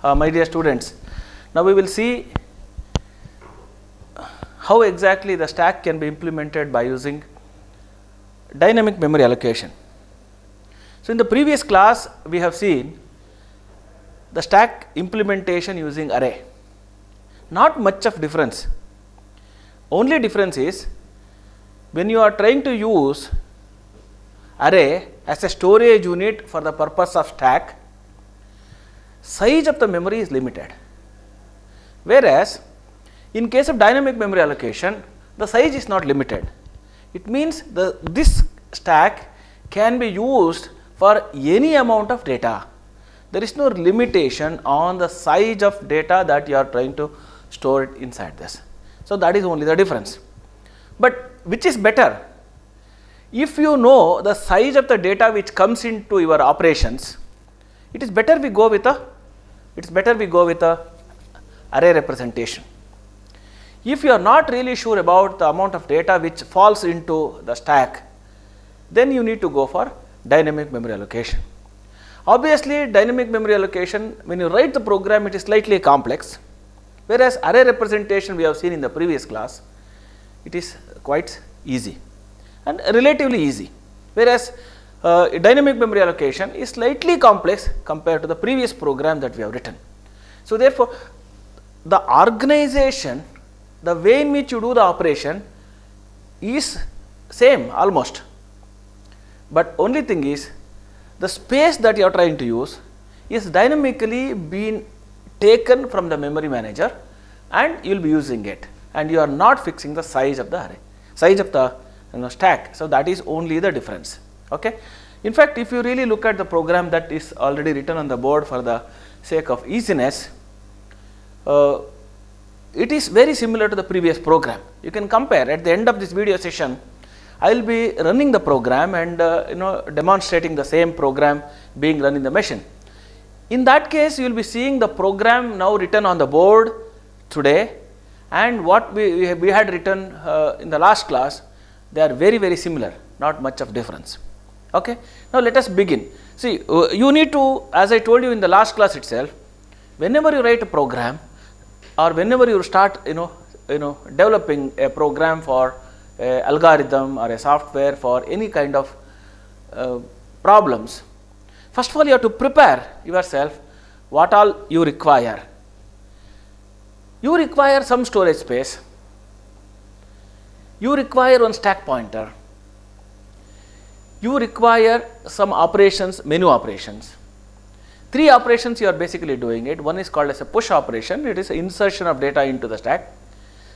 My dear students, now we will see how exactly the stack can be implemented by using dynamic memory allocation. So, in the previous class we have seen the stack implementation using array. Not much of difference. Only difference is when you are trying to use array as a storage unit for the purpose of stack, size of the memory is limited. Whereas, in case of dynamic memory allocation, the size is not limited. It means this stack can be used for any amount of data. There is no limitation on the size of data that you are trying to store it inside this. So, that is only the difference. But which is better? If you know the size of the data which comes into your operations, it is better we go with a array representation. If you are not really sure about the amount of data which falls into the stack, then you need to go for dynamic memory allocation. Obviously, dynamic memory allocation, when you write the program, it is slightly complex, whereas array representation we have seen in the previous class, it is quite easy and relatively easy, whereas dynamic memory allocation is slightly complex compared to the previous program that we have written. So, therefore, the organization, the way in which you do the operation is same almost, but only thing is the space that you are trying to use is dynamically being taken from the memory manager and you will be using it, and you are not fixing the size of the array, size of the stack. So, that is only the difference. Okay. In fact, if you really look at the program that is already written on the board for the sake of easiness, it is very similar to the previous program. You can compare. At the end of this video session, I will be running the program and demonstrating the same program being run in the machine. In that case, you will be seeing the program now written on the board today and what we had written in the last class. They are very similar, not much of difference. Okay. Now, let us begin. See, you need to, as I told you in the last class itself, whenever you write a program or whenever you start developing a program for a algorithm or a software for any kind of problems, first of all you have to prepare yourself what all you require. You require some storage space, you require one stack pointer, you require some operations, menu operations. 3 operations you are basically doing it. One is called as a push operation, it is insertion of data into the stack.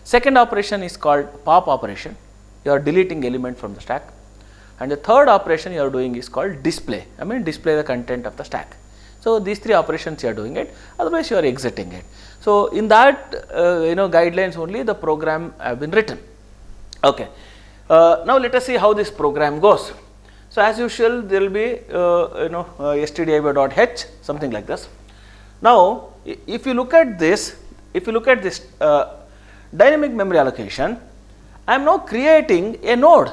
Second operation is called pop operation, you are deleting element from the stack. And the third operation you are doing is called display, display the content of the stack. So, these 3 operations you are doing it, otherwise you are exiting it. So, in that guidelines only the program have been written. Okay. Now, let us see how this program goes. So, as usual there will be stdio.h, something like this. Now, if you look at this, dynamic memory allocation, I am now creating a node,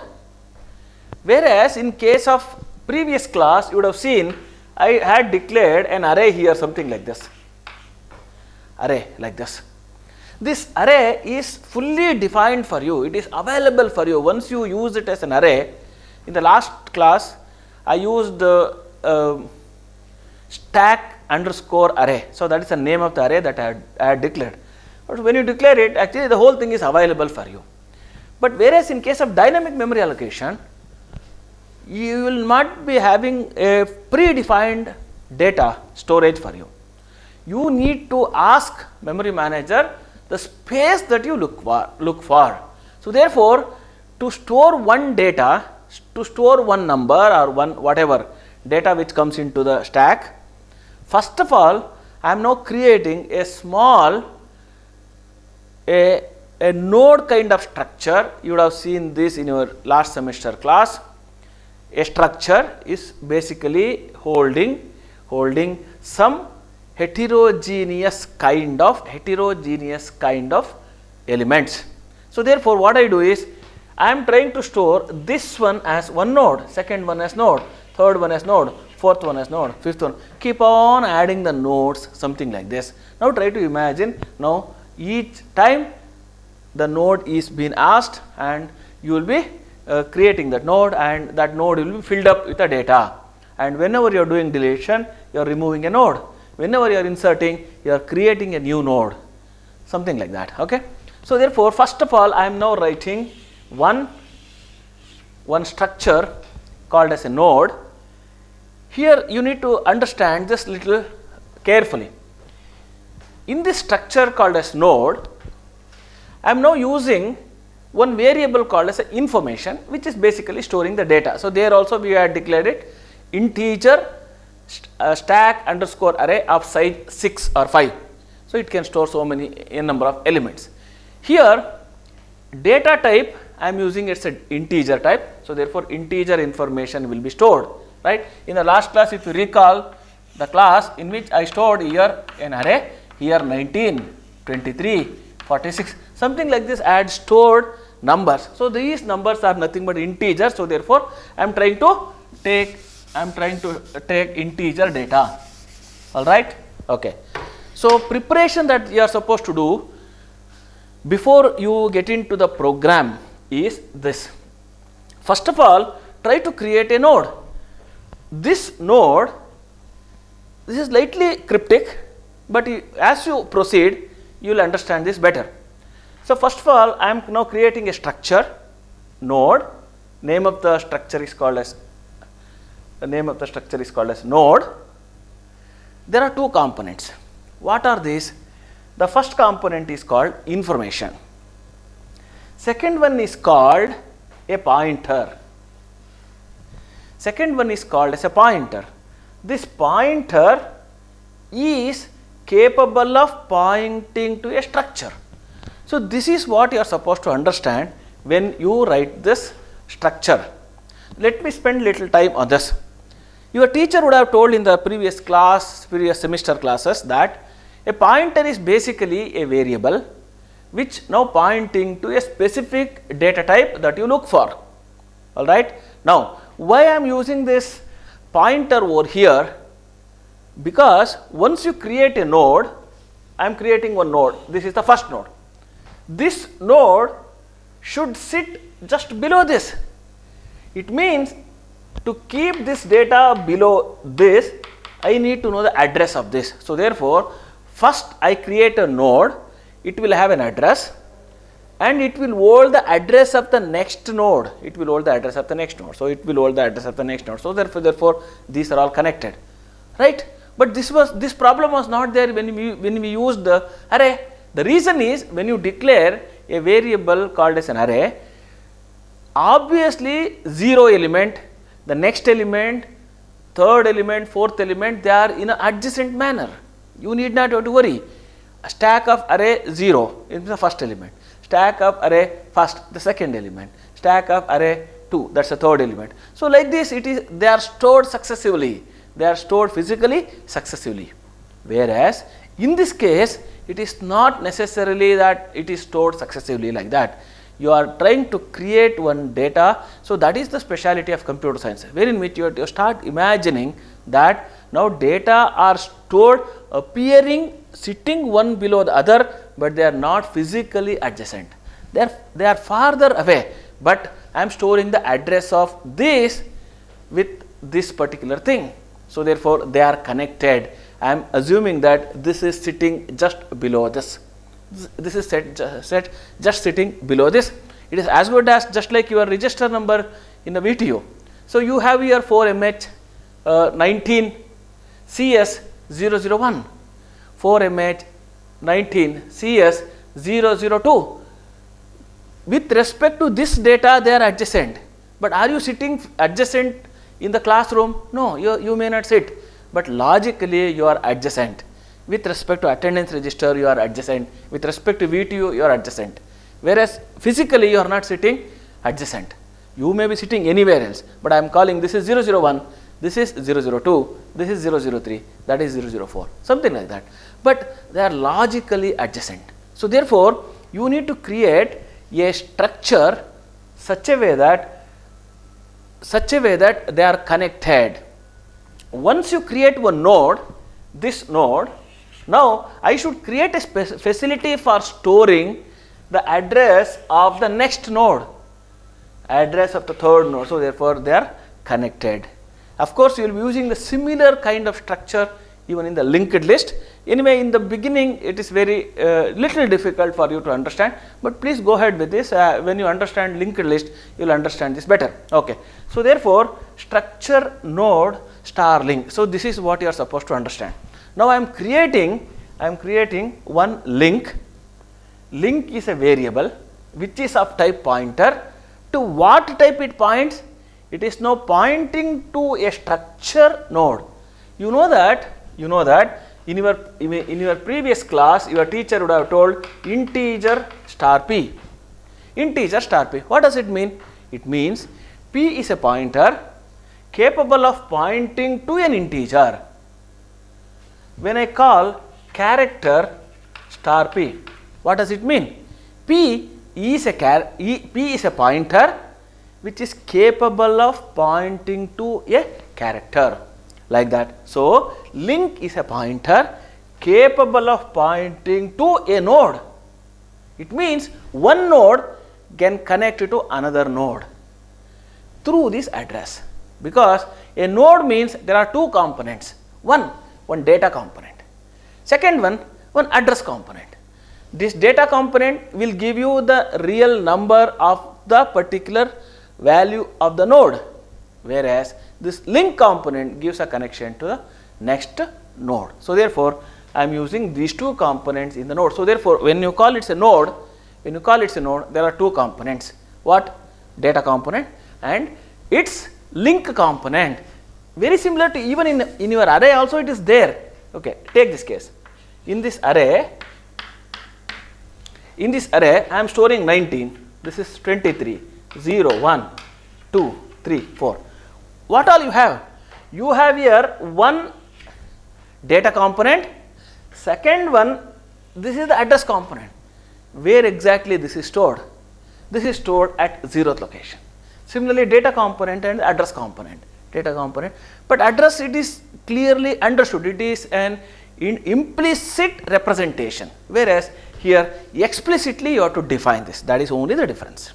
whereas in case of previous class you would have seen I had declared an array here, something like this, array like this. This array is fully defined for you, it is available for you once you use it as an array. In the last class, I used the stack underscore array. So, that is the name of the array that I had declared. But when you declare it, actually the whole thing is available for you. But whereas in case of dynamic memory allocation, you will not be having a predefined data storage for you. You need to ask memory manager the space that you look for. So, therefore, to store one data, to store one number or one whatever data which comes into the stack, first of all I am now creating a small a node kind of structure. You would have seen this in your last semester class. A structure is basically holding some heterogeneous kind of elements. So, therefore, what I do is I am trying to store this one as one node, second one as node, third one as node, fourth one as node, fifth one. Keep on adding the nodes, something like this. Now try to imagine, now each time the node is being asked and you will be creating that node, and that node will be filled up with the data. And whenever you are doing deletion, you are removing a node. Whenever you are inserting, you are creating a new node, something like that. Okay. So therefore, first of all, I am now writing one structure called as a node. Here you need to understand this little carefully. In this structure called as node, I am now using one variable called as a information, which is basically storing the data. So there also we had declared it integer stack underscore array of size 6 or 5. So it can store so many number of elements. Here data type I am using it's an integer type. So therefore integer information will be stored, right. In the last class, if you recall the class in which I stored here an array, here 19, 23, 46, something like this, I had stored numbers. So these numbers are nothing but integers. So therefore I am trying to take integer data. All right. Okay. So preparation that you are supposed to do before you get into the program is this. First of all, try to create a node. This node, this is slightly cryptic, but as you proceed, you will understand this better. So first of all, I am now creating a structure node. Name of the structure is called as node. There are two components. What are these? The first component is called information. Second one is called a pointer. This pointer is capable of pointing to a structure. So this is what you are supposed to understand when you write this structure. Let me spend little time on this. Your teacher would have told in the previous semester classes that a pointer is basically a variable which now pointing to a specific data type that you look for. All right. Now, why I am using this pointer over here? Because once you create a node, I am creating one node. This is the first node. This node should sit just below this. It means to keep this data below this, I need to know the address of this. So therefore, first I create a node, it will have an address and it will hold the address of the next node. So it will hold the address of the next node. So therefore these are all connected, right? But this problem was not there when we used the array. The reason is when you declare a variable called as an array, obviously 0 element, the next element, third element, fourth element, they are in an adjacent manner. You need not have to worry. A stack of array 0 is the first element, stack of array first, the second element, stack of array 2, that is the third element. So like this, they are stored successively, they are stored physically successively. Whereas in this case, it is not necessarily that it is stored successively like that. You are trying to create one data. So that is the speciality of computer science, wherein which you start imagining that now data are stored appearing sitting one below the other, but they are not physically adjacent. They are farther away, but I am storing the address of this with this particular thing. So therefore they are connected. I am assuming that this is sitting just below this. This is set just sitting below this. It is as good as just like your register number in the VTO. So you have here 4MH 19 CS 001, 4MH 19 CS 002. With respect to this data, they are adjacent. But are you sitting adjacent in the classroom? No, you may not sit. But logically you are adjacent. With respect to attendance register, you are adjacent. With respect to VTU, you are adjacent. Whereas physically you are not sitting adjacent. You may be sitting anywhere else, but I am calling this is 001, this is 002, this is 003, that is 004, something like that. But they are logically adjacent. So therefore, you need to create a structure such a way that they are connected. once you create one node, this node, now I should create a facility for storing the address of the next node, address of the third node. So therefore they are connected. Of course, you will be using the similar kind of structure even in the linked list. Anyway, in the beginning it is very little difficult for you to understand, but please go ahead with this. When you understand linked list, you will understand this better. Okay. So therefore, structure node star link. So this is what you are supposed to understand. Now I am creating one link. Link is a variable which is of type pointer. To what type it points? It is now pointing to a structure node. You know that in your previous class your teacher would have told integer star p. Integer star p. What does it mean? It means p is a pointer capable of pointing to an integer. When I call character star p, what does it mean? P is a pointer which is capable of pointing to a character, like that. So link is a pointer capable of pointing to a node. It means one node can connect to another node through this address, because a node means there are two components. One data component, second one address component. This data component will give you the real number of the particular value of the node, whereas this link component gives a connection to the next node. So therefore I am using these two components in the node. So therefore when you call it a node, there are two components. What? Data component and its link component. Very similar to even in your array also it is there. Okay, take this case. In this array I am storing 19. This is 23, 0, 1, 2, 3, 4. What all you have? You have here one data component, second one, this is the address component. Where exactly this is stored? This is stored at 0th location. Similarly, data component and address component. But address, it is clearly understood. It is an implicit representation, whereas here explicitly you have to define this. That is only the difference.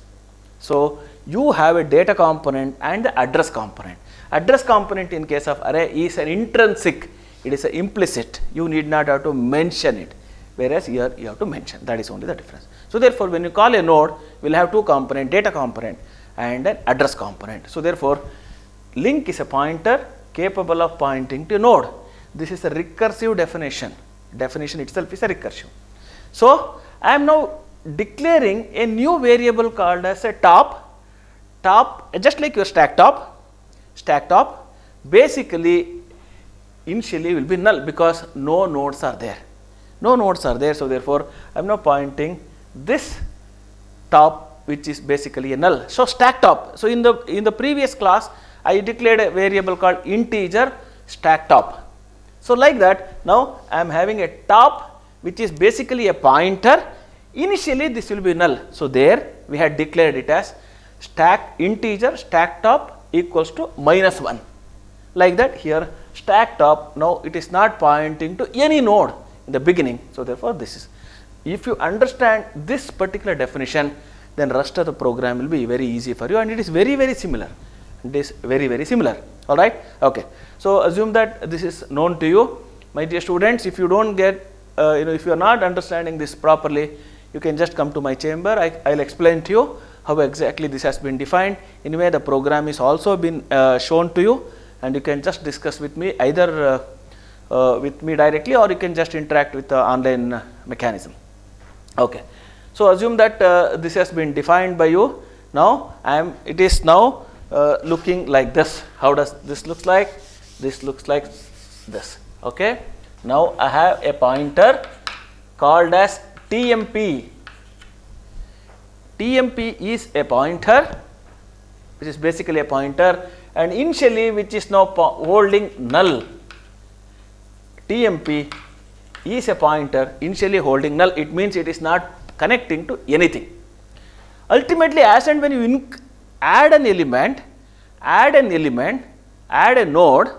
So you have a data component and the address component. Address component in case of array is an intrinsic, it is an implicit. You need not have to mention it, whereas here you have to mention. That is only the difference. So therefore when you call a node, we will have two components, data component and an address component. So therefore link is a pointer capable of pointing to a node. This is a recursive definition. Definition itself is a recursive. So I am now declaring a new variable called as a top, just like your stack top. Basically initially will be null because no nodes are there. So therefore I am now pointing this top, which is basically a null. So stack top. So in the previous class I declared a variable called integer stack top. So like that, now I am having a top which is basically a pointer. Initially this will be null. So there we had declared it as integer stack top equals to -1. Like that, here stack top, now it is not pointing to any node in the beginning. So therefore this is, if you understand this particular definition, then rest of the program will be very easy for you, and it is very similar. It is very similar. All right. Okay. So assume that this is known to you, my dear students. If you don't get, if you are not understanding this properly, you can just come to my chamber. I'll explain to you how exactly this has been defined. Anyway, the program is also been shown to you, and you can just discuss with me either with me directly, or you can just interact with the online mechanism. Okay. So assume that this has been defined by you. Now it is now looking like this. How does this look like? This looks like this. Okay. Now I have a pointer called as TMP. TMP is a pointer which is basically a pointer, and initially which is now holding null. TMP is a pointer initially holding null. It means it is not connecting to anything. Ultimately, as and when you add a node,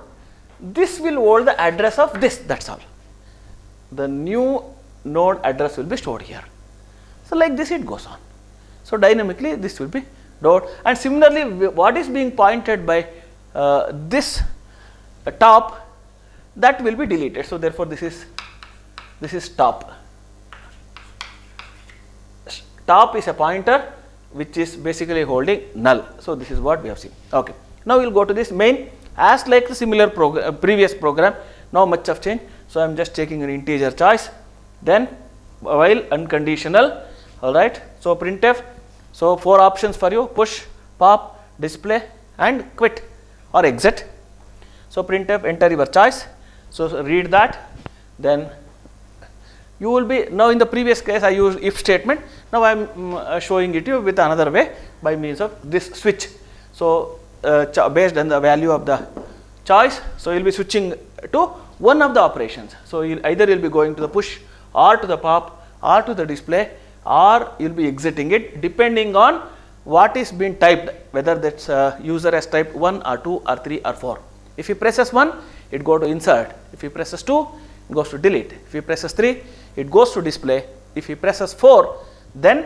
this will hold the address of this, that's all. The new node address will be stored here. So like this it goes on. So dynamically this will be stored, and similarly what is being pointed by this top, that will be deleted. So therefore this is top. Top is a pointer which is basically holding null. So this is what we have seen. Okay. Now we will go to this main, as like the similar previous program, not much of change. So I am just taking an integer choice, then while unconditional, all right. So printf, so 4 options for you: push, pop, display and quit or exit. So printf, enter your choice. So read that, then you will be, now in the previous case I used if statement, now I am showing it to you with another way by means of this switch. So based on the value of the choice, so you will be switching to one of the operations. So either you will be going to the push or to the pop or to the display, or you will be exiting it depending on what is being typed, whether that user has typed 1 or 2 or 3 or 4. If he presses 1, it goes to insert. If he presses 2, it goes to delete. If he presses 3, it goes to display. If he presses 4, then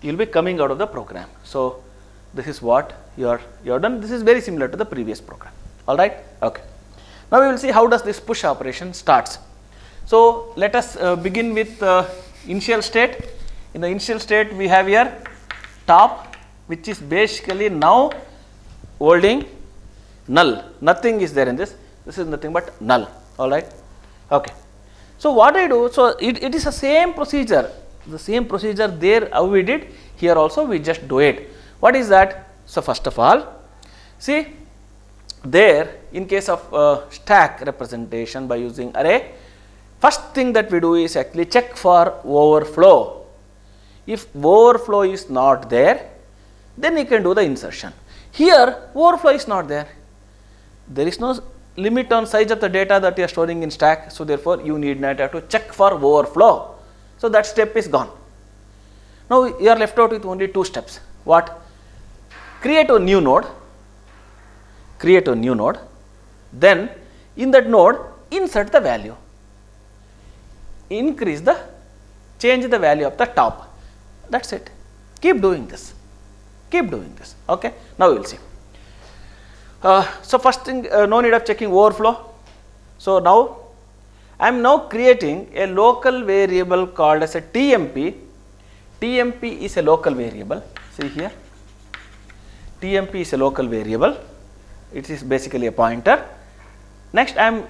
you will be coming out of the program. So this is what you are done. This is very similar to the previous program. All right. Okay. Now we will see how does this push operation starts. So let us begin with initial state. In the initial state, we have here top, which is basically now holding null. Nothing is there in this. This is nothing but null. All right. Okay. So what I do, so it is the same procedure. The same procedure there how we did here also, we just do it. What is that? So first of all, see there in case of stack representation by using array, first thing that we do is actually check for overflow. If overflow is not there, then you can do the insertion. Here overflow is not there. There is no limit on size of the data that you are storing in stack. So therefore you need not have to check for overflow. So that step is gone. Now you are left out with only 2 steps. What? Create a new node. Create a new node. Then in that node insert the value. Increase the, change the value of the top. That's it. Keep doing this. Keep doing this. Okay. Now we will see. So first thing, no need of checking overflow. So now I am now creating a local variable called as a TMP. TMP is a local variable. See here. TMP is a local variable. It is basically a pointer. Next I am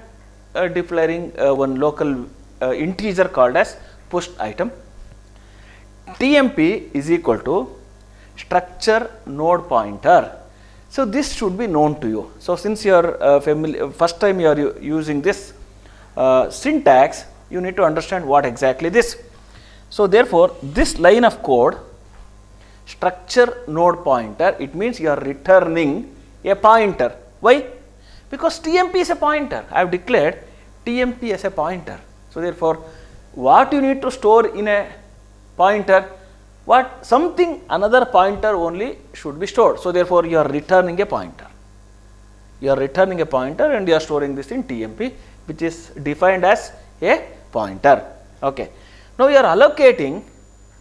declaring one local integer called as push item. TMP is equal to structure node pointer. So this should be known to you. So since you are familiar, first time you are using this syntax, you need to understand what exactly this. So therefore this line of code, structure node pointer, it means you are returning a pointer. Why? Because TMP is a pointer. I have declared TMP as a pointer. So therefore what you need to store in a pointer, what something another pointer only should be stored. So therefore you are returning a pointer. You are returning a pointer and you are storing this in TMP, which is defined as a pointer. Okay. Now you are allocating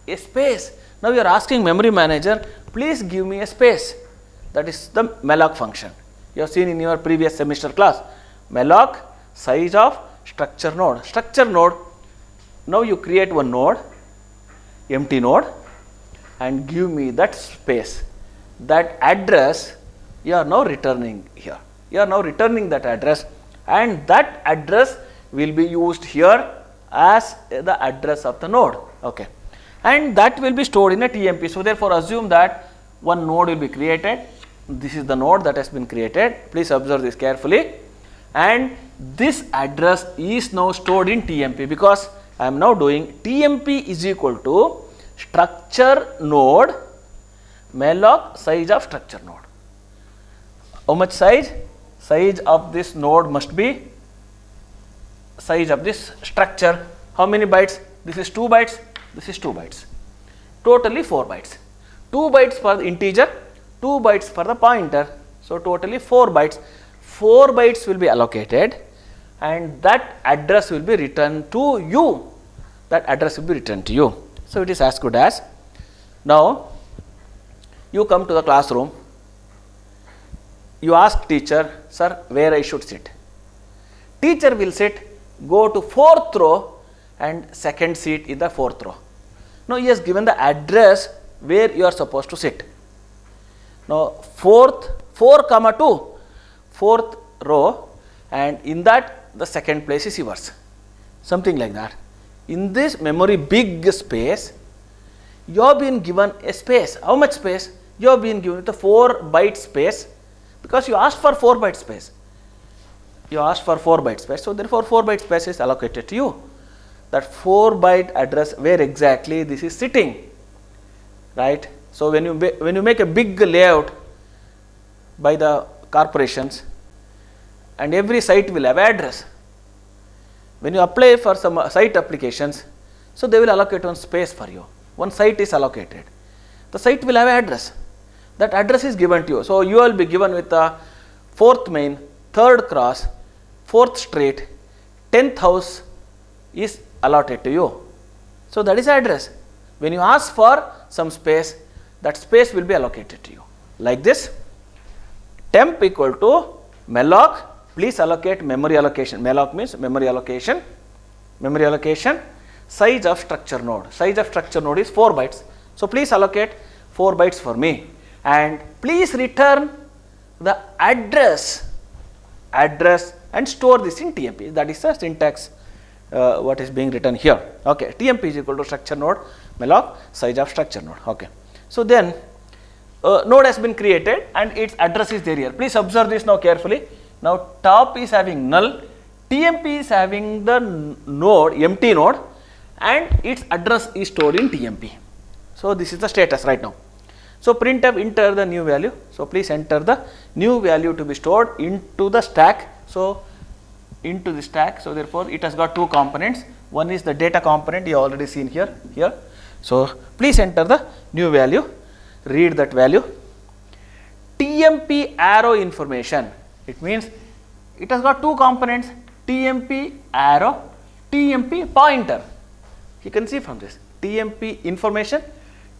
a space. Now you are asking memory manager, please give me a space. That is the malloc function. You have seen in your previous semester class. Malloc size of structure node. Structure node. Now you create one node, empty node, and give me that space. That address you are now returning here. You are now returning that address, and that address will be used here as the address of the node. Okay. And that will be stored in a TMP. So therefore assume that one node will be created. This is the node that has been created. Please observe this carefully. And this address is now stored in TMP, because I am now doing TMP is equal to structure node malloc size of structure node. How much size? Size of this node must be size of this structure. How many bytes? This is 2 bytes. This is 2 bytes. Totally 4 bytes. 2 bytes for the integer, 2 bytes for the pointer. So totally 4 bytes. 4 bytes will be allocated and that address will be returned to you. That address will be returned to you. So, it is as good as, now you come to the classroom, you ask teacher, sir, where I should sit. Teacher will sit, go to 4th row and second seat in the 4th row. Now, he has given the address where you are supposed to sit. Now, 4th, 4,2, 4th row, and in that the second place is yours, something like that. In this memory big space, you have been given a space. How much space? You have been given the 4 byte space, because you asked for 4 byte space. You asked for 4 byte space, so therefore 4 byte space is allocated to you. That 4 byte address where exactly this is sitting, right? So, when you make a big layout by the corporations, and every site will have address. When you apply for some site applications, so they will allocate one space for you. One site is allocated. The site will have address. That address is given to you. So, you will be given with the 4th main, 3rd cross, 4th street, 10th house is allotted to you. So, that is address. When you ask for some space, that space will be allocated to you. Like this, temp equal to malloc, please allocate memory allocation. Malloc means memory allocation. Memory allocation, size of structure node. Size of structure node is 4 bytes. So, please allocate 4 bytes for me, and please return the address and store this in TMP. That is the syntax what is being written here. Okay. TMP is equal to structure node malloc size of structure node. Okay. So, then node has been created and its address is there here. Please observe this now carefully. Now, top is having null, TMP is having the node, empty node, and its address is stored in TMP. So, this is the status right now. So, printf enter the new value. So, please enter the new value to be stored into the stack. So, into the stack. So, therefore, it has got 2 components. One is the data component, you have already seen here. So, please enter the new value, read that value. TMP arrow information, it means it has got 2 components, TMP arrow, TMP pointer. You can see from this, TMP information,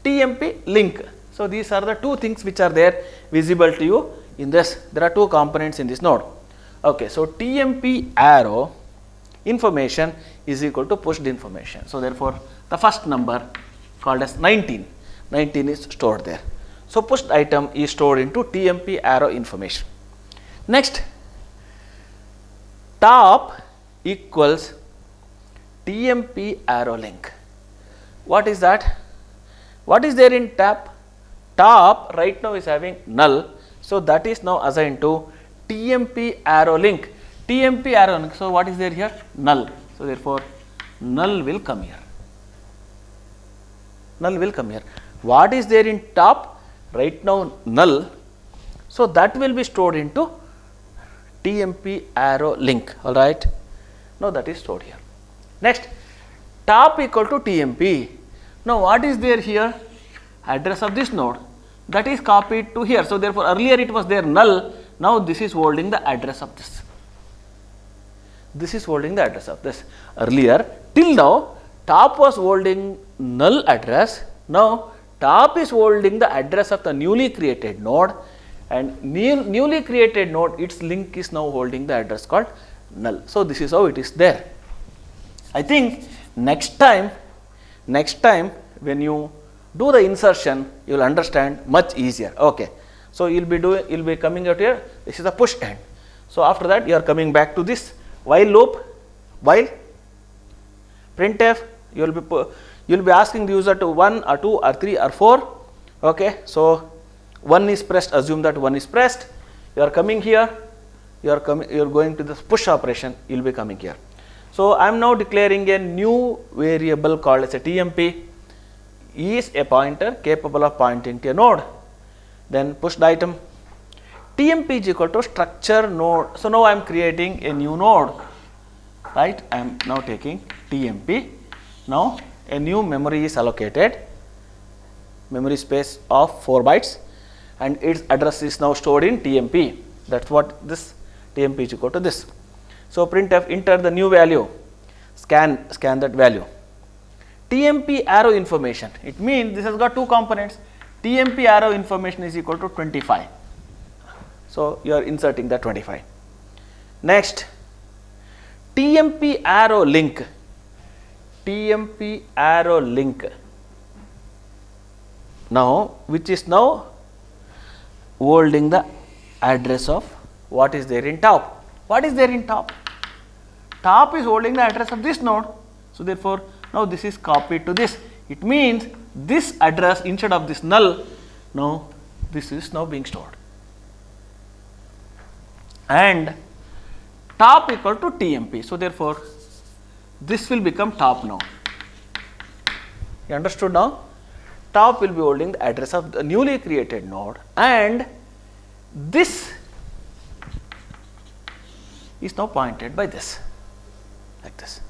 TMP link. So, these are the 2 things which are there visible to you in this. There are 2 components in this node. Okay, so, TMP arrow information is equal to pushed information. So, therefore, the first number called as 19 is stored there. So, pushed item is stored into TMP arrow information. Next, top equals TMP arrow link. What is that? What is there in top? Top right now is having null. So, that is now assigned to TMP arrow link. TMP arrow link. So, what is there here? Null. So, therefore, null will come here. Null will come here. What is there in top? Right now null. So, that will be stored into TMP arrow link. Alright. Now, that is stored here. Next, top equal to TMP. Now, what is there here? Address of this node, that is copied to here. So, therefore, earlier it was there null. Now, this is holding the address of this. This is holding the address of this. Earlier, till now, top was holding null address. Now, top is holding the address of the newly created node, and newly created node, its link is now holding the address called null. So, this is how it is there. I think next time when you do the insertion, you will understand much easier. Okay. So, you will be coming out here, this is the push end. So, after that you are coming back to this while loop, while printf, you will be asking the user to 1 or 2 or 3 or 4. Okay. So, 1 is pressed, assume that 1 is pressed, you are coming here, you are going to this push operation, you will be coming here. So, I am now declaring a new variable called as a TMP, is a pointer capable of pointing to a node. Then pushed item, TMP is equal to structure node. So, now I am creating a new node, right. I am now taking TMP. Now, a new memory is allocated, memory space of 4 bytes, and its address is now stored in TMP. That is what this TMP is equal to this. So printf enter the new value, scan that value. TMP arrow information, it means this has got two components. TMP arrow information is equal to 25. So you are inserting the 25. Next, TMP arrow link. TMP arrow link. Now, which is now holding the address of what is there in top. What is there in top? Top is holding the address of this node. So therefore, now this is copied to this. It means this address instead of this null, now this is now being stored. And top equal to TMP. So therefore, this will become top now. You understood now? Top will be holding the address of the newly created node, and this is now pointed by this, like this.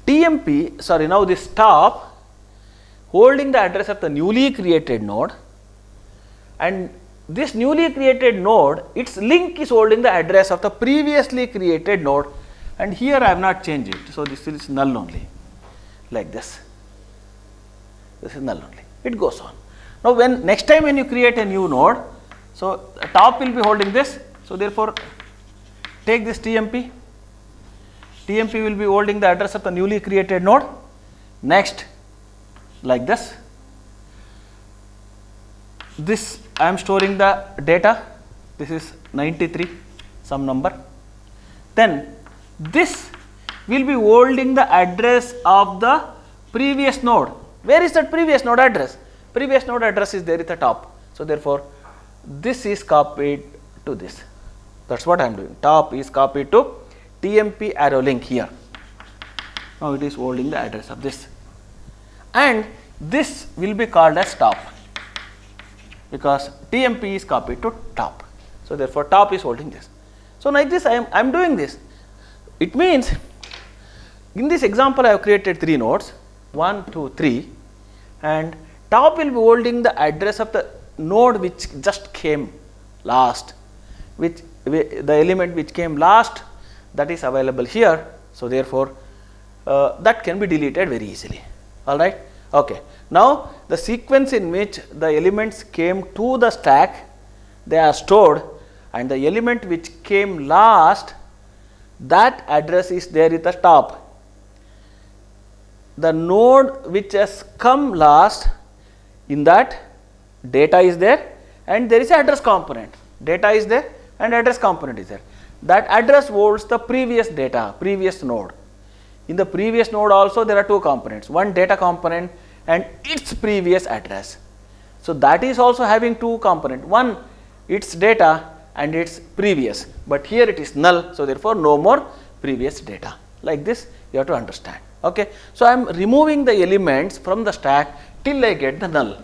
TMP, sorry, now this top holding the address of the newly created node, and this newly created node, its link is holding the address of the previously created node, and here I have not changed it. So this is null only, like this. This is null only. It goes on. Now, when next time when you create a new node, so top will be holding this. So therefore, take this TMP. TMP will be holding the address of the newly created node. Next, like this. This I am storing the data. This is 93, some number. Then this will be holding the address of the previous node. Where is that previous node address? Previous node address is there at the top. So therefore, this is copied to this. That's what I am doing. Top is copied to TMP arrow link here. Now it is holding the address of this. And this will be called as top, because TMP is copied to top. So therefore, top is holding this. So like this, I am doing this. It means in this example, I have created 3 nodes. 1, 2, 3, and top will be holding the address of the node which just came last, which the element which came last, that is available here. So therefore, that can be deleted very easily. All right. Okay. Now the sequence in which the elements came to the stack, they are stored, and the element which came last, that address is there at the top. The node which has come last, in that data is there and there is an address component. Data is there and address component is there. That address holds the previous data, previous node. In the previous node also there are 2 components, one data component and its previous address. So that is also having 2 components, one its data and its previous, but here it is null. So therefore, no more previous data. Like this you have to understand. Okay. So I am removing the elements from the stack till I get the null.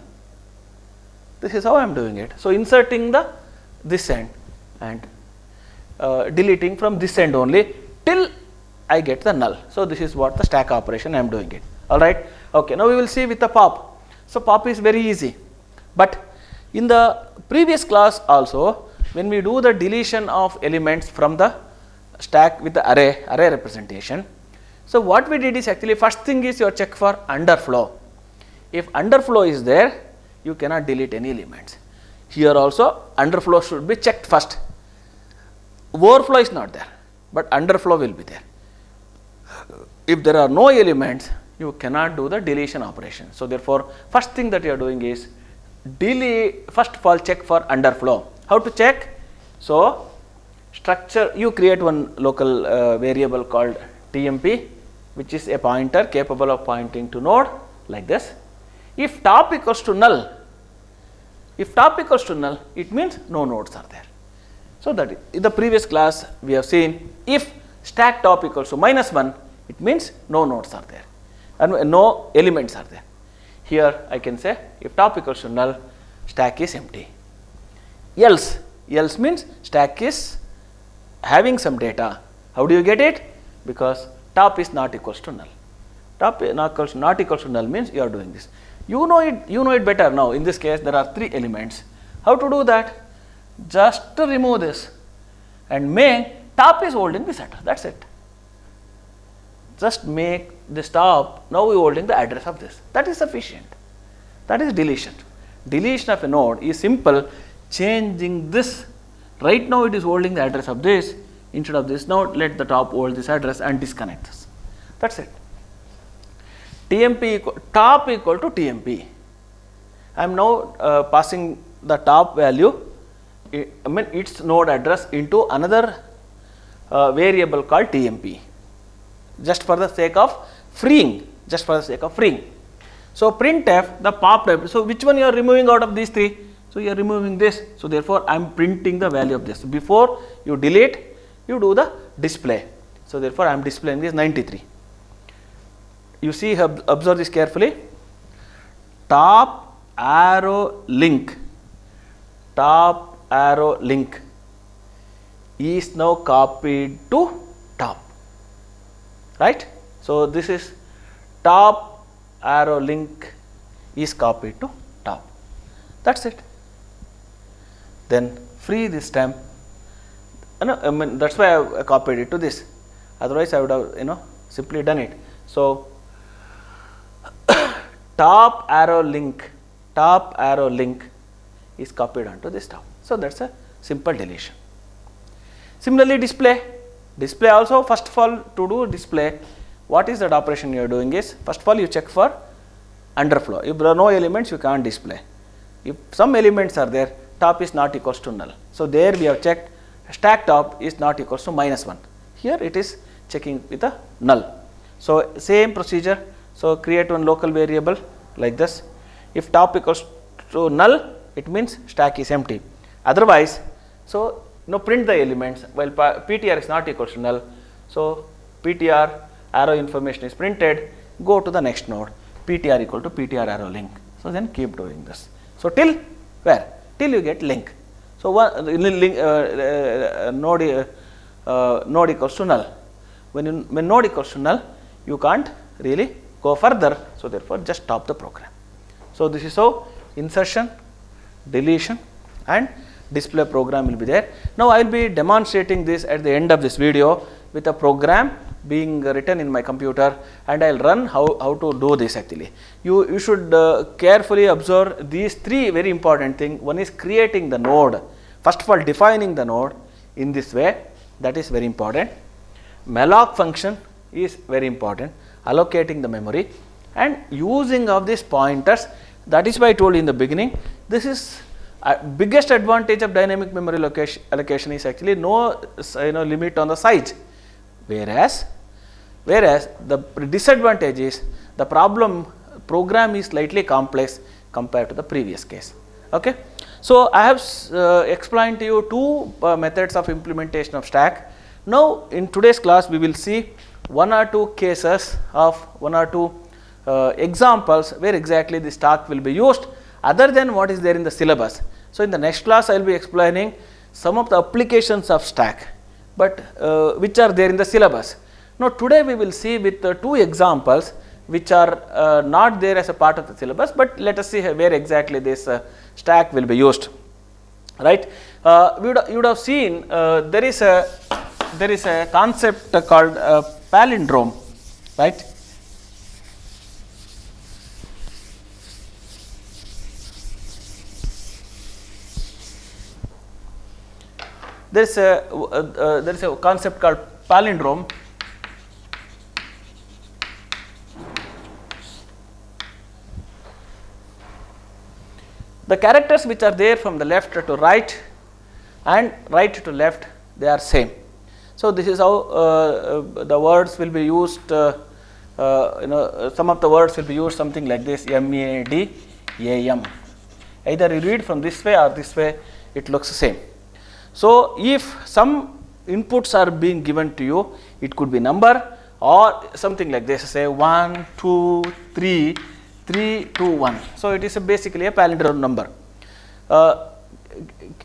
This is how I am doing it. So inserting the this end and deleting from this end only till I get the null. So this is what the stack operation I am doing it. All right. Okay. Now we will see with the pop. So pop is very easy, but in the previous class also, when we do the deletion of elements from the stack with the array representation. So what we did is, actually first thing is your check for underflow. If underflow is there, you cannot delete any elements. Here also underflow should be checked first. Overflow is not there, but underflow will be there. If there are no elements, you cannot do the deletion operation. So therefore, first thing that you are doing is delete, first of all check for underflow. How to check? So structure, you create one local variable called TMP, which is a pointer capable of pointing to node, like this. If top equals to null, it means no nodes are there. So that in the previous class we have seen, if stack top equals to -1, it means no nodes are there and no elements are there. Here I can say, if top equals to null, stack is empty. Else means stack is having some data. How do you get it? Because top is not equals to null. Top not equals to null means you are doing this. You know it better now. In this case, there are 3 elements. How to do that? Just to remove this and make top is holding this address, that's it. Just make this top, now we are holding the address of this, that is sufficient. That is deletion. Deletion of a node is simple, changing this. Right now it is holding the address of this, instead of this node, let the top hold this address and disconnect this. That's it. Top equal to TMP. I am now passing the top value, its node address, into another variable called TMP, just for the sake of freeing, So printf the pop type. So which one you are removing out of these three? So you are removing this. So therefore I am printing the value of this. Before you delete, you do the display. So therefore I am displaying this 93. You see, observe this carefully. Top arrow link is now copied to top, right? So this is top arrow link is copied to top. That's it. Then free this temp. I mean, that's why I copied it to this. Otherwise, I would have simply done it. So top arrow link is copied onto this top. So that's a simple deletion. Similarly, display also, first of all, to do display, what is that operation you are doing is, first of all you check for underflow. If there are no elements, you can't display. If some elements are there, top is not equals to null. So there we have checked stack top is not equals to -1. Here it is checking with a null. So same procedure. So create one local variable like this. If top equals to null, it means stack is empty. Otherwise, so print the elements while PTR is not equals to null. So PTR arrow information is printed, go to the next node, PTR equal to PTR arrow link. So then keep doing this. So till where? Till you get link. So node equals to null. When node equals to null, you can't really go further. So therefore just stop the program. So this is how insertion, deletion and display program will be there. Now I will be demonstrating this at the end of this video with a program being written in my computer, and I will run how to do this actually. You should carefully observe these three very important things. One is creating the node. First of all, defining the node in this way, that is very important. Malloc function is very important, allocating the memory and using of these pointers. That is why I told you in the beginning, this is biggest advantage of dynamic memory allocation is actually no limit on the size, whereas the disadvantage is the program is slightly complex compared to the previous case. Okay. So I have explained to you two methods of implementation of stack. Now in today's class we will see one or two cases of one or two examples where exactly the stack will be used other than what is there in the syllabus. So in the next class I will be explaining some of the applications of stack, but which are there in the syllabus. Now today we will see with two examples which are not there as a part of the syllabus, but let us see where exactly this stack will be used. Right? You would have seen there is a concept called palindrome, right? There is a concept called palindrome. The characters which are there from the left to right and right to left, they are same. So this is how the words will be used. Some of the words will be used something like this: M-A-D-A-M. Either you read from this way or this way, it looks the same. So if some inputs are being given to you, it could be number or something like this, say 1, 2, 3, 3, 2, 1. So it is basically a palindrome number.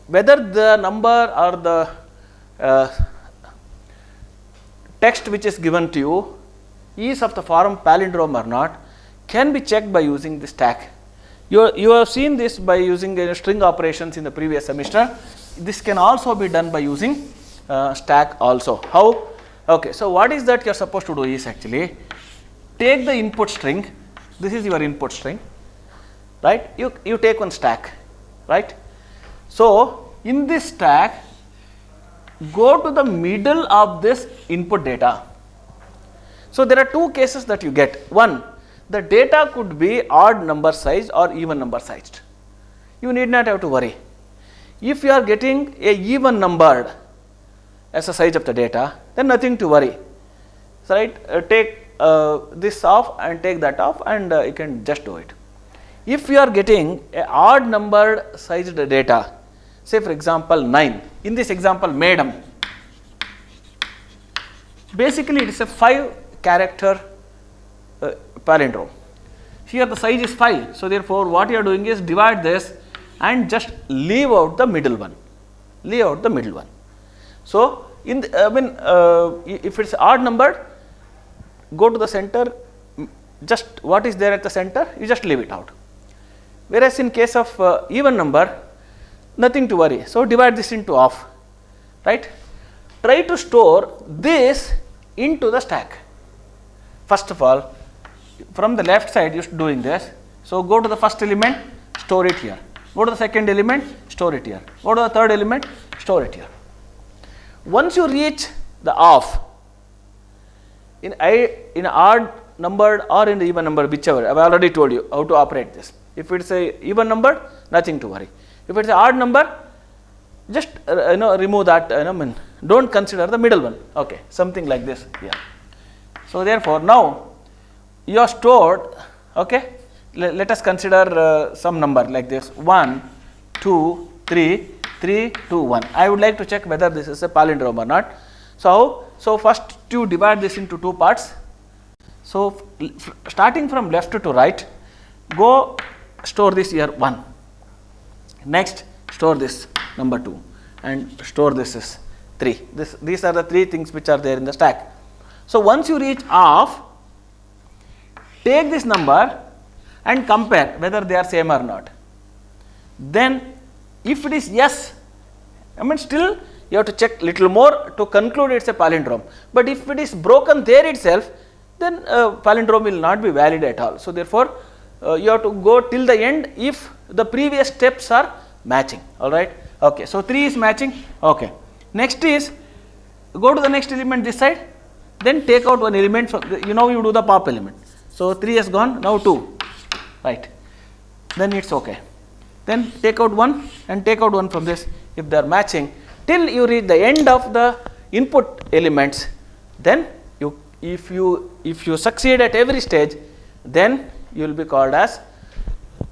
Whether the number or the text which is given to you is of the form palindrome or not can be checked by using the stack. You have seen this by using string operations in the previous semester. This can also be done by using stack also. How? Okay, so what is that you are supposed to do is actually take the input string, this is your input string, right? You take one stack, right? So in this stack, go to the middle of this input data. So there are two cases that you get. One, the data could be odd number sized or even number sized. You need not have to worry. If you are getting a even numbered as a size of the data, then nothing to worry. So, right, take this off and take that off, and you can just do it. If you are getting a odd numbered sized data, say for example 9, in this example madam, basically it is a 5 character palindrome. Here the size is 5, so therefore what you are doing is divide this and just leave out the middle one, leave out the middle one. So in the, if it's odd numbered, go to the center, just what is there at the center, you just leave it out. Whereas in case of even number, nothing to worry. So divide this into half, right? Try to store this into the stack. First of all, from the left side, you're doing this. So go to the first element, store it here. Go to the second element, store it here. Go to the third element, store it here. Once you reach the half, in odd numbered or in the even number, whichever, I have already told you how to operate this. If it's a even number, nothing to worry. If it's an odd number, just remove that, don't consider the middle one. Okay, something like this here. So therefore now you are stored, okay, let us consider some number like this 1, 2, 3, 3, 2, 1. I would like to check whether this is a palindrome or not. So first you divide this into two parts. So starting from left to right, go store this here 1. Next store this number 2 and store this is 3. These are the 3 things which are there in the stack. So once you reach half, take this number and compare whether they are same or not. Then if it is yes, still you have to check little more to conclude it's a palindrome. But if it is broken there itself, then palindrome will not be valid at all. So therefore you have to go till the end if the previous steps are matching. All right. Okay. So 3 is matching. Okay. Next is go to the next element this side. Then take out one element. From you do the pop element. So 3 has gone. Now 2. Right. Then it's okay. Then take out 1 and take out 1 from this. If they are matching till you reach the end of the input elements, then if you succeed at every stage, then you will be called as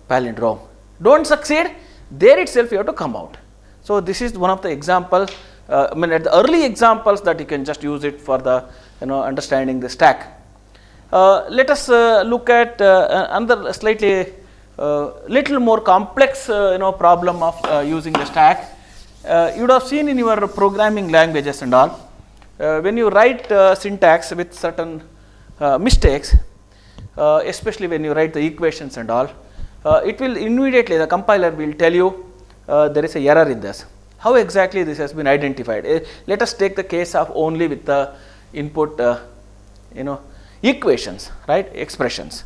palindrome. Don't succeed, there itself you have to come out. So this is one of the examples, at the early examples that you can just use it for the understanding the stack. Let us look at another slightly little more complex problem of using the stack. You would have seen in your programming languages and all, when you write syntax with certain mistakes, especially when you write the equations and all, it will immediately, the compiler will tell you there is a error in this. How exactly this has been identified? Let us take the case of only with the input equations, right, expressions.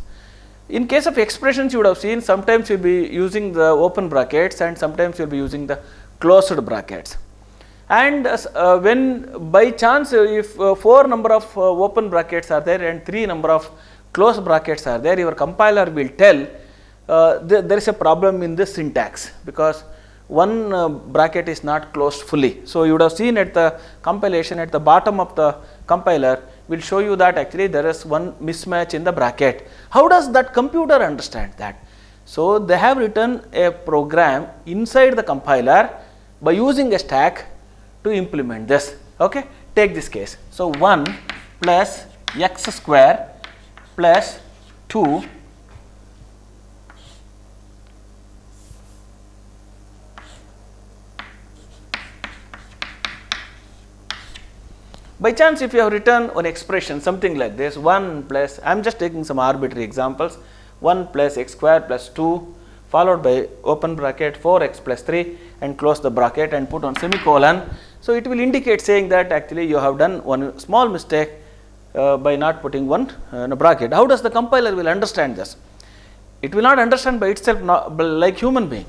In case of expressions, you would have seen sometimes you will be using the open brackets and sometimes you will be using the closed brackets. And when by chance if 4 number of open brackets are there and 3 number of closed brackets are there, your compiler will tell there is a problem in the syntax because one bracket is not closed fully. So you would have seen at the compilation at the bottom of the compiler will show you that actually there is one mismatch in the bracket. How does that computer understand that? So they have written a program inside the compiler by using a stack to implement this. Okay, take this case. So 1 plus x square plus 2 by chance if you have written an expression something like this 1 plus, I am just taking some arbitrary examples, 1 plus x square plus 2 followed by open bracket 4x plus 3 and close the bracket and put on semicolon. So it will indicate saying that actually you have done one small mistake by not putting one bracket. How does the compiler will understand this? It will not understand by itself, like human being.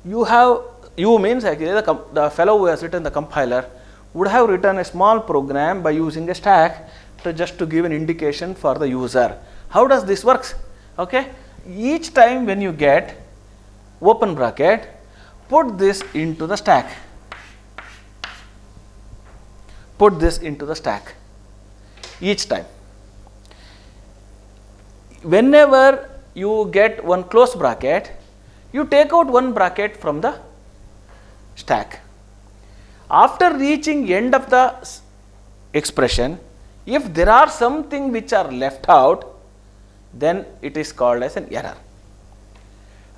You means actually the fellow who has written the compiler would have written a small program by using a stack just to give an indication for the user. How does this works? Okay, each time when you get open bracket, put this into the stack. Put this into the stack each time. Whenever you get one close bracket, you take out one bracket from the stack. After reaching end of the expression, if there are something which are left out, then it is called as an error.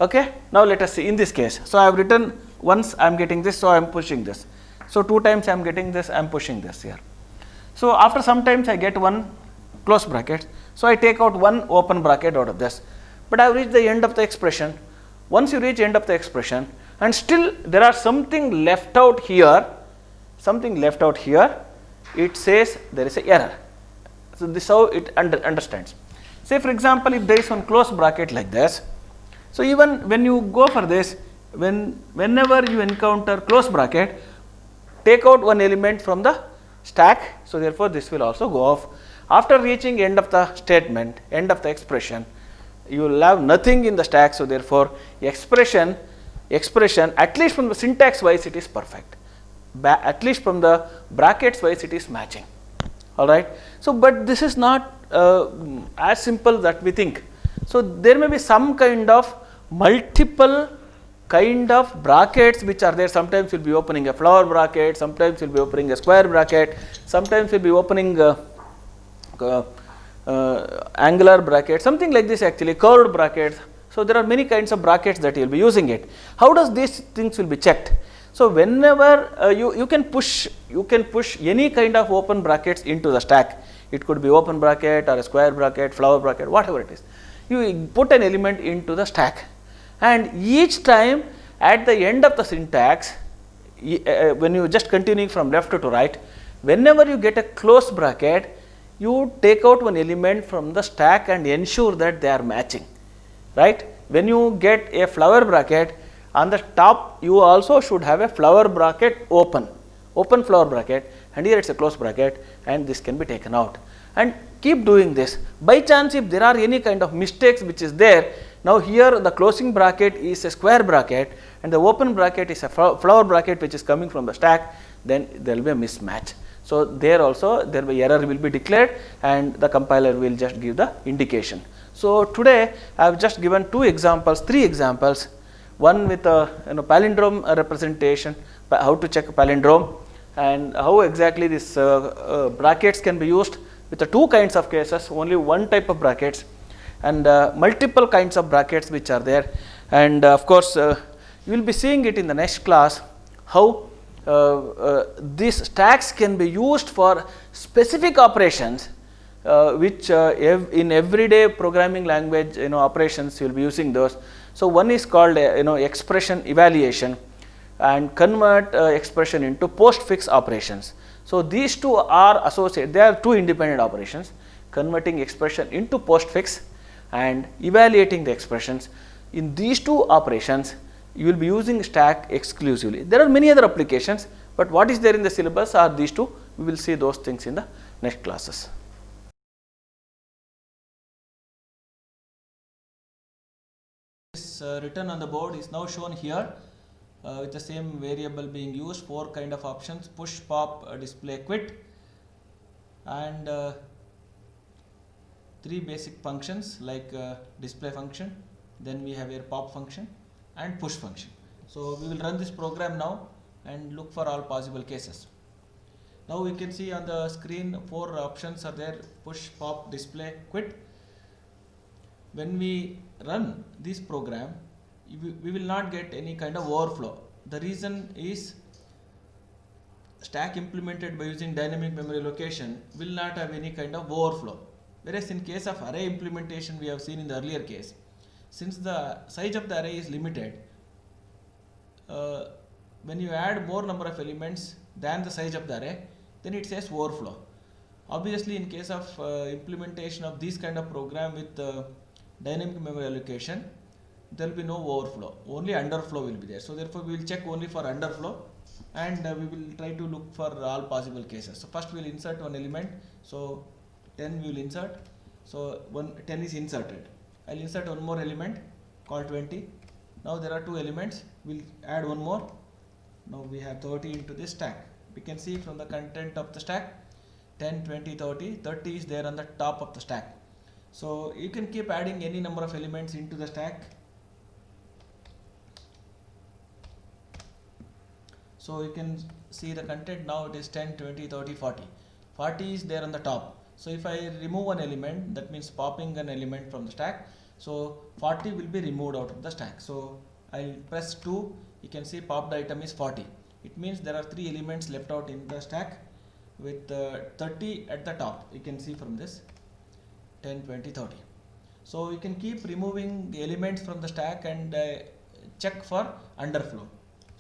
Okay. Now let us see in this case. So I have written once I am getting this, so I am pushing this. So 2 times I am getting this, I am pushing this here. So after some times I get one close bracket, so I take out one open bracket out of this. But I have reached the end of the expression. Once you reach end of the expression and still there are something left out here, it says there is an error. So this is how it understands. Say for example, if there is one close bracket like this, so even when you go for this, whenever you encounter close bracket, take out one element from the stack. So therefore this will also go off. After reaching end of the statement, end of the expression, you will have nothing in the stack. So therefore expression at least from the syntax wise it is perfect, at least from the brackets wise it is matching. Alright. So but this is not as simple that we think. So there may be some kind of multiple kind of brackets which are there. Sometimes we will be opening a flower bracket, sometimes we will be opening a square bracket, sometimes we will be opening angular bracket, something like this, actually curved brackets. So there are many kinds of brackets that you will be using it. How does these things will be checked? So whenever you can push any kind of open brackets into the stack. It could be open bracket or a square bracket, flower bracket, whatever it is. You put an element into the stack, and each time at the end of the syntax, when you just continuing from left to right, whenever you get a close bracket, you take out one element from the stack and ensure that they are matching, right? When you get a flower bracket, on the top you also should have a flower bracket open flower bracket, and here it is a close bracket, and this can be taken out. And keep doing this. By chance if there are any kind of mistakes which is there, now here the closing bracket is a square bracket and the open bracket is a flower bracket which is coming from the stack, then there will be a mismatch. So there also there will be error will be declared, and the compiler will just give the indication. So today I have just given 3 examples, one with a palindrome representation, how to check a palindrome, and how exactly this brackets can be used with the 2 kinds of cases, only one type of brackets, and multiple kinds of brackets which are there. And of course you will be seeing it in the next class, how these stacks can be used for specific operations which in everyday programming language operations you will be using those. So one is called expression evaluation, and convert expression into postfix operations. So these 2 are associated, they are 2 independent operations, converting expression into postfix and evaluating the expressions. In these 2 operations you will be using stack exclusively. There are many other applications, but what is there in the syllabus are these 2. We will see those things in the next classes. This written on the board is now shown here with the same variable being used, 4 kind of options: push, pop, display, quit, and 3 basic functions like display function, then we have a pop function and push function. So we will run this program now and look for all possible cases. Now we can see on the screen 4 options are there: push, pop, display, quit. When we run this program, we will not get any kind of overflow. The reason is stack implemented by using dynamic memory allocation will not have any kind of overflow. Whereas in case of array implementation, we have seen in the earlier case, since the size of the array is limited, when you add more number of elements, than the size of the array, then it says overflow. Obviously, in case of implementation of this kind of program with dynamic memory allocation, there will be no overflow, only underflow will be there. So therefore, we will check only for underflow, and we will try to look for all possible cases. So first we will insert one element. So 10 we will insert. So 10 is inserted. I will insert one more element called 20. Now there are two elements. We will add one more. Now we have 30 into this stack. We can see from the content of the stack, 10, 20, 30. 30 is there on the top of the stack. So you can keep adding any number of elements into the stack. So you can see the content now, it is 10, 20, 30, 40. 40 is there on the top. So if I remove one element, that means popping an element from the stack. So 40 will be removed out of the stack. So I'll press 2. You can see popped item is 40. It means there are 3 elements left out in the stack with 30 at the top. You can see from this 10, 20, 30. So you can keep removing the elements from the stack and check for underflow.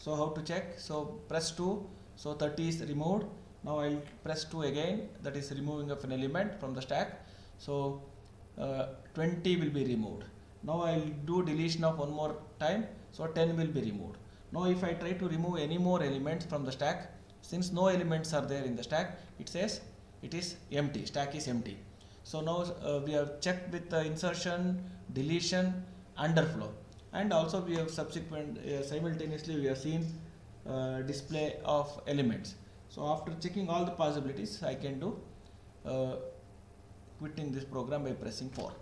So how to check? So press 2. So 30 is removed. Now I'll press 2 again, that is removing of an element from the stack. So 20 will be removed. Now I'll do deletion of one more time. So 10 will be removed. Now if I try to remove any more elements from the stack, since no elements are there in the stack, it says it is empty, stack is empty. So now we have checked with the insertion, deletion, underflow, and also we have simultaneously we have seen display of elements. So after checking all the possibilities, I can do quitting this program by pressing 4.